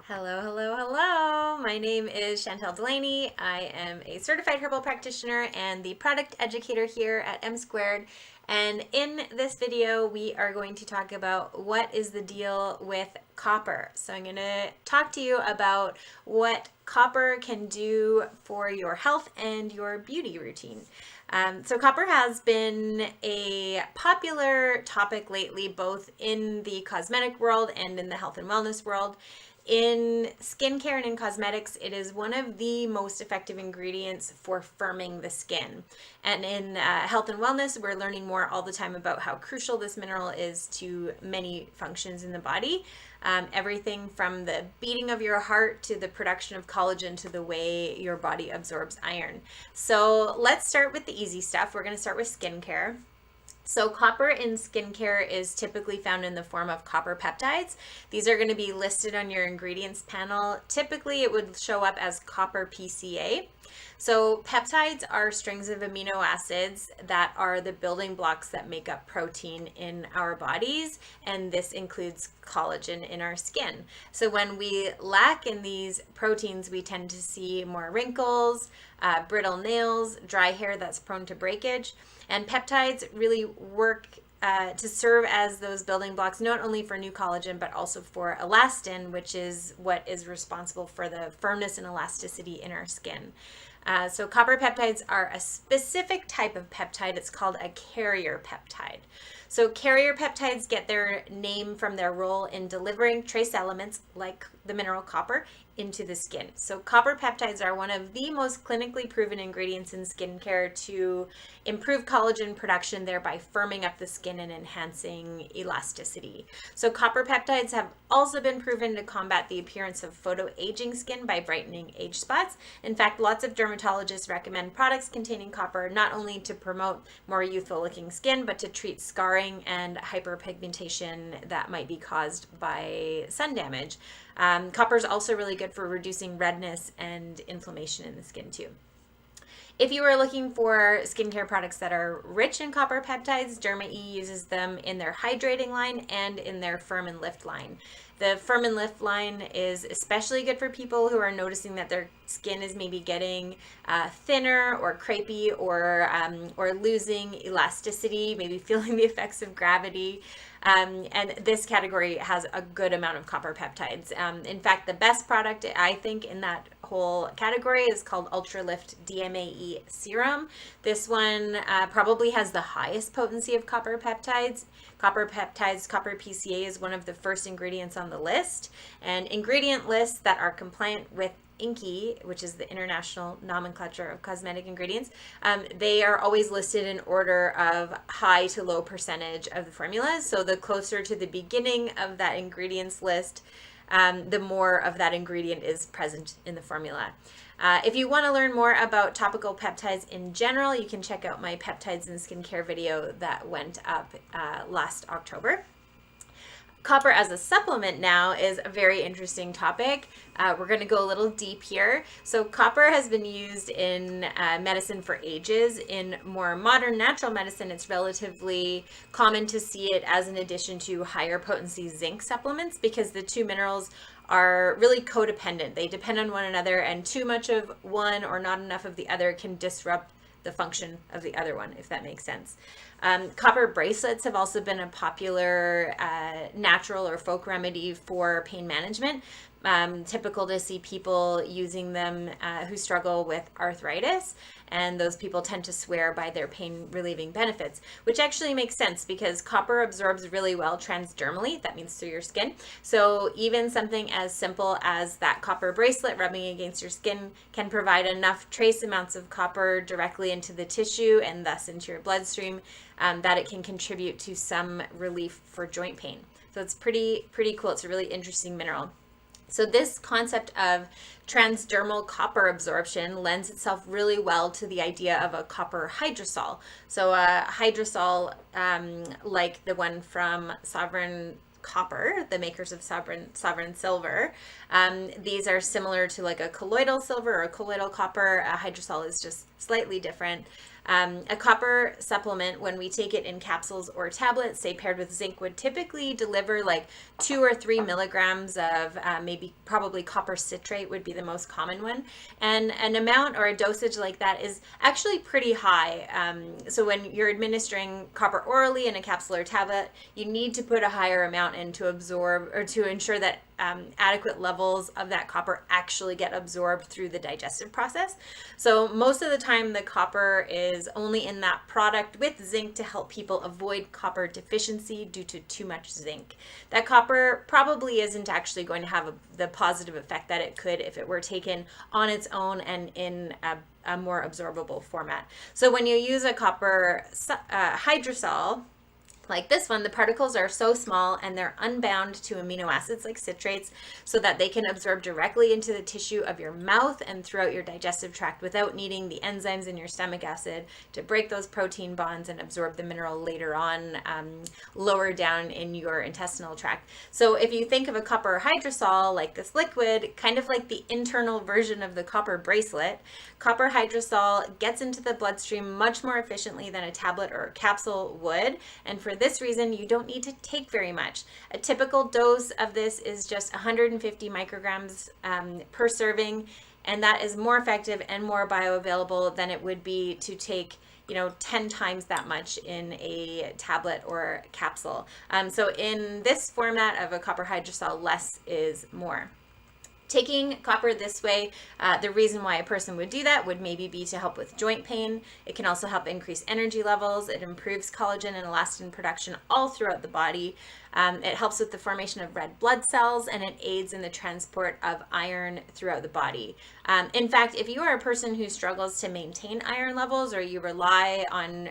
Hello, hello, hello. My name is Chantel Delaney. I am a certified herbal practitioner and the product educator here at M Squared. And in this video, we are going to talk about what is the deal with copper. So I'm going to talk to you about what copper can do for your health and your beauty routine. So copper has been a popular topic lately, both in the cosmetic world and in the health and wellness world. In skincare and in cosmetics, it is one of the most effective ingredients for firming the skin. And in health and wellness, we're learning more all the time about how crucial this mineral is to many functions in the body. Everything from the beating of your heart to the production of collagen to the way your body absorbs iron. So let's start with the easy stuff. We're going to start with skincare. So copper in skincare is typically found in the form of copper peptides. These are going to be listed on your ingredients panel. Typically, it would show up as copper PCA. So peptides are strings of amino acids that are the building blocks that make up protein in our bodies, and this includes collagen in our skin. So when we lack in these proteins, we tend to see more wrinkles, brittle nails, dry hair that's prone to breakage. And peptides really work to serve as those building blocks, not only for new collagen, but also for elastin, which is what is responsible for the firmness and elasticity in our skin. So copper peptides are a specific type of peptide. It's called a carrier peptide. So carrier peptides get their name from their role in delivering trace elements like the mineral copper into the skin. So copper peptides are one of the most clinically proven ingredients in skincare to improve collagen production, thereby firming up the skin and enhancing elasticity. So copper peptides have also been proven to combat the appearance of photoaging skin by brightening age spots. In fact, lots of dermatologists recommend products containing copper not only to promote more youthful looking skin, but to treat scarring and hyperpigmentation that might be caused by sun damage. Copper is also really good for reducing redness and inflammation in the skin too. If you are looking for skincare products that are rich in copper peptides, Derma E uses them in their hydrating line and in their Firm and Lift line. The Firm and Lift line is especially good for people who are noticing that their skin is maybe getting thinner or crepey or losing elasticity, maybe feeling the effects of gravity. And this category has a good amount of copper peptides. In fact, the best product I think in that whole category is called Ultralift DMAE Serum. This one probably has the highest potency of copper peptides. Copper peptides, copper PCA is one of the first ingredients on the list. And ingredient lists that are compliant with INCI, which is the International Nomenclature of Cosmetic Ingredients, they are always listed in order of high to low percentage of the formulas. So the closer to the beginning of that ingredients list, the more of that ingredient is present in the formula. If you want to learn more about topical peptides in general, you can check out my peptides and skincare video that went up last October. Copper as a supplement now is a very interesting topic. We're going to go a little deep here. So copper has been used in medicine for ages. In more modern natural medicine, it's relatively common to see it as an addition to higher potency zinc supplements because the two minerals are really codependent. They depend on one another, and too much of one or not enough of the other can disrupt the function of the other one, if that makes sense. Copper bracelets have also been a popular natural or folk remedy for pain management. Typical to see people using them who struggle with arthritis, and those people tend to swear by their pain relieving benefits, which actually makes sense because copper absorbs really well transdermally, that means through your skin. So even something as simple as that copper bracelet rubbing against your skin can provide enough trace amounts of copper directly into the tissue and thus into your bloodstream that it can contribute to some relief for joint pain. So it's pretty cool. It's a really interesting mineral. So this concept of transdermal copper absorption lends itself really well to the idea of a copper hydrosol. So a hydrosol, like the one from Sovereign Copper, the makers of Sovereign Silver, these are similar to like a colloidal silver or a colloidal copper. A hydrosol is just slightly different. A copper supplement, when we take it in capsules or tablets, say paired with zinc, would typically deliver like 2 or 3 milligrams of probably copper citrate would be the most common one. And an amount or a dosage like that is actually pretty high. So when you're administering copper orally in a capsule or tablet, you need to put a higher amount in to absorb or to ensure that adequate levels of that copper actually get absorbed through the digestive process. So most of the time the copper is only in that product with zinc to help people avoid copper deficiency due to too much zinc. That copper probably isn't actually going to have the positive effect that it could if it were taken on its own and in a more absorbable format. So when you use a copper hydrosol, like this one, the particles are so small and they're unbound to amino acids like citrates so that they can absorb directly into the tissue of your mouth and throughout your digestive tract without needing the enzymes in your stomach acid to break those protein bonds and absorb the mineral later on lower down in your intestinal tract. So if you think of a copper hydrosol like this liquid, kind of like the internal version of the copper bracelet, copper hydrosol gets into the bloodstream much more efficiently than a tablet or a capsule would, and for this reason, you don't need to take very much. A typical dose of this is just 150 micrograms per serving, and that is more effective and more bioavailable than it would be to take 10 times that much in a tablet or capsule. So in this format of a copper hydrosol, less is more. Taking copper this way, the reason why a person would do that would maybe be to help with joint pain. It can also help increase energy levels. It improves collagen and elastin production all throughout the body. It helps with the formation of red blood cells, and it aids in the transport of iron throughout the body. In fact, if you are a person who struggles to maintain iron levels or you rely on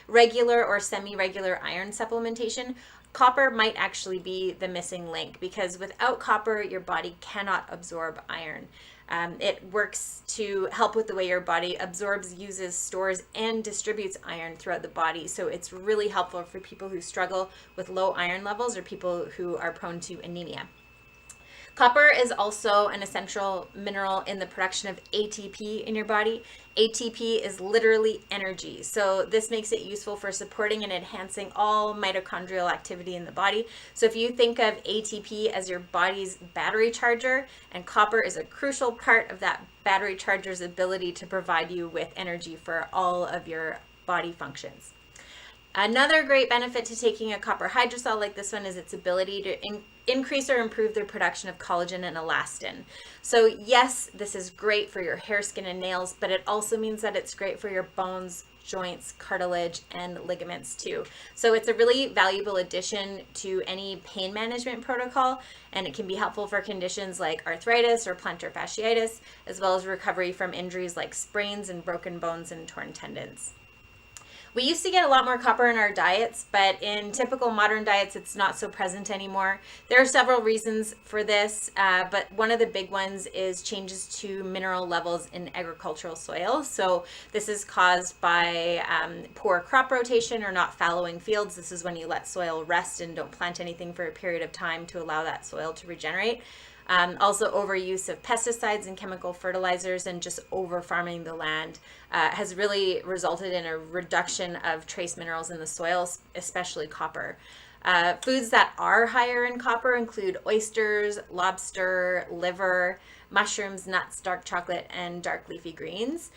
regular or semi-regular iron supplementation, copper might actually be the missing link, because without copper, your body cannot absorb iron. It works to help with the way your body absorbs, uses, stores, and distributes iron throughout the body. So it's really helpful for people who struggle with low iron levels or people who are prone to anemia. Copper is also an essential mineral in the production of ATP in your body. ATP is literally energy, so this makes it useful for supporting and enhancing all mitochondrial activity in the body. So if you think of ATP as your body's battery charger, and copper is a crucial part of that battery charger's ability to provide you with energy for all of your body functions. Another great benefit to taking a copper hydrosol like this one is its ability to increase or improve the production of collagen and elastin. So yes, this is great for your hair, skin, and nails, but it also means that it's great for your bones, joints, cartilage, and ligaments too. So it's a really valuable addition to any pain management protocol, and it can be helpful for conditions like arthritis or plantar fasciitis, as well as recovery from injuries like sprains and broken bones and torn tendons. We used to get a lot more copper in our diets, but in typical modern diets, it's not so present anymore. There are several reasons for this, but one of the big ones is changes to mineral levels in agricultural soil. So this is caused by poor crop rotation or not fallowing fields. This is when you let soil rest and don't plant anything for a period of time to allow that soil to regenerate. Also, overuse of pesticides and chemical fertilizers and just over farming the land has really resulted in a reduction of trace minerals in the soil, especially copper. Foods that are higher in copper include oysters, lobster, liver, mushrooms, nuts, dark chocolate, and dark leafy greens.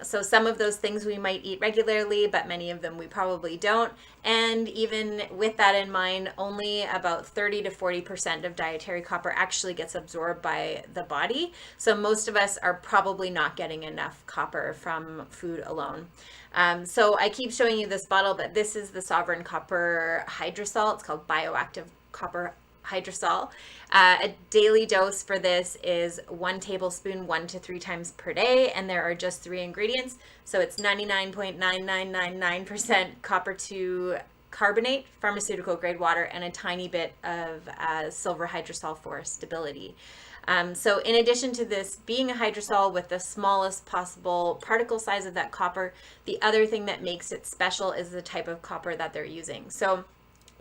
So some of those things we might eat regularly, but many of them we probably don't. And even with that in mind, only about 30 to 40% of dietary copper actually gets absorbed by the body. So most of us are probably not getting enough copper from food alone. So I keep showing you this bottle, but this is the Sovereign Copper Hydrosol. It's called Bioactive Copper Hydrosol. A daily dose for this is 1 tablespoon 1 to 3 times per day, and there are just 3 ingredients. So it's 99.9999% copper to carbonate, pharmaceutical grade water, and a tiny bit of silver hydrosol for stability. So in addition to this being a hydrosol with the smallest possible particle size of that copper, the other thing that makes it special is the type of copper that they're using. So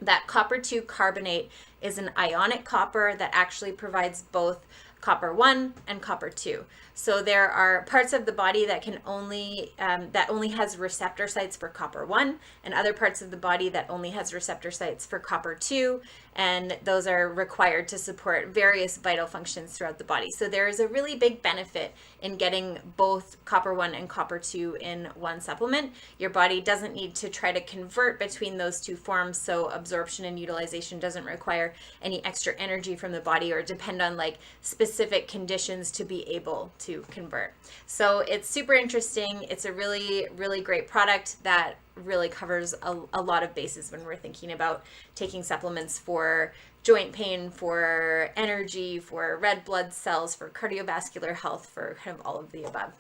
that copper 2 carbonate is an ionic copper that actually provides both copper 1 and copper 2. So there are parts of the body that can only that only has receptor sites for copper 1, and other parts of the body that only has receptor sites for copper 2, and those are required to support various vital functions throughout the body. So there is a really big benefit in getting both copper 1 and copper 2 in one supplement. Your body doesn't need to try to convert between those two forms, so absorption and utilization doesn't require any extra energy from the body or depend on like specific conditions to be able to convert. So it's super interesting. It's a really, really great product that really covers a lot of bases when we're thinking about taking supplements for joint pain, for energy, for red blood cells, for cardiovascular health, for kind of all of the above.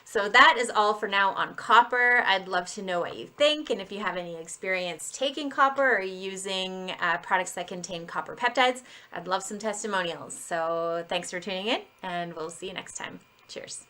So that is all for now on copper. I'd love to know what you think, and if you have any experience taking copper or using products that contain copper peptides, I'd love some testimonials. So thanks for tuning in, and we'll see you next time. Cheers.